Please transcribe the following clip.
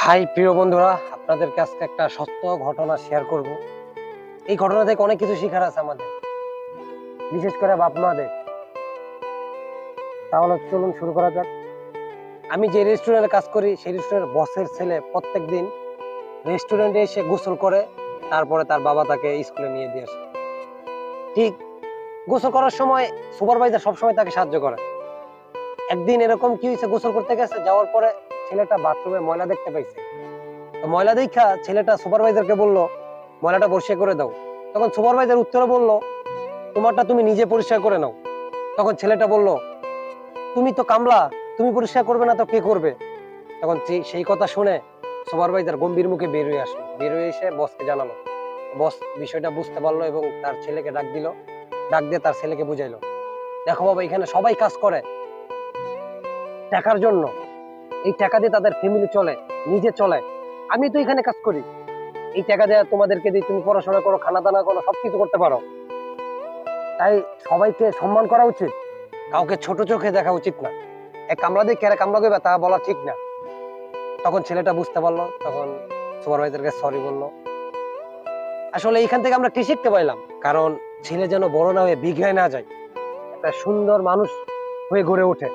High প্রিয় বন্ধুরা, আপনাদেরকে আজকে একটা সত্য ঘটনা শেয়ার করব। এই ঘটনা থেকে অনেক কিছু শেখার আছে আমাদের, বিশেষ করে বাপ মাদের। তাহলে চলুন শুরু করা যাক। আমি যে রেস্টুরেন্টে কাজ করি সেই রেস্টুরেন্টের বসের ছেলে প্রত্যেক দিন রেস্টুরেন্টে এসে গোসল করে, তারপরে তার বাবা তাকে স্কুলে নিয়ে দিয়ে আসে। ঠিক গোসল করার সময় সুপারভাইজার সবসময় তাকে সাহায্য করে। একদিন এরকম কি হয়েছে, গোসল করতে গেছে, যাওয়ার পরে ছেলেটা বাথরুমে ময়লা দেখতে পাইছে। তো ময়লা দেখা ছেলেটা সুপারভাইজারকে বলল, ময়লাটা পরিষ্কার করে দাও। তখন সুপারভাইজার উত্তরে বলল, তোমারটা তুমি নিজে পরিষ্কার করে নাও। তখন ছেলেটা বলল, তুমি তো কামলা, তুমি পরিষ্কার করবে না তো কে করবে? তখন সেই কথা শুনে সুপারভাইজার গম্ভীর মুখে বের হয়ে আসলো, বের হয়ে এসে বসকে জানালো। বস বিষয়টা বুঝতে পারলো এবং তার ছেলেকে ডাক দিল। ডাক দিয়ে তার ছেলেকে বুঝাইলো, দেখো বাবা, এখানে সবাই কাজ করে টাকার জন্য। এই টাকা দিয়ে তাদের ফ্যামিলি চলে, নিজে চলে। আমি তো এখানে কাজ করি, এই টাকা দেওয়া তোমাদেরকে দিয়ে তুমি পড়াশোনা করো, খানা দানা করো, সবকিছু করতে পারো। তাই সবাইকে সম্মান করা উচিত, কাউকে ছোট চোখে দেখা উচিত না। এক কামলা দিয়ে কেরা কামলা করবে তা বলা ঠিক না। তখন ছেলেটা বুঝতে পারলো, তখন সুপারভাইজারকে সরি বললো। আসলে এইখান থেকে আমরা কি শিখতে পাইলাম? কারণ ছেলে যেন বড় না হয়ে বিগড়ে না যায়, একটা সুন্দর মানুষ হয়ে গড়ে ওঠে।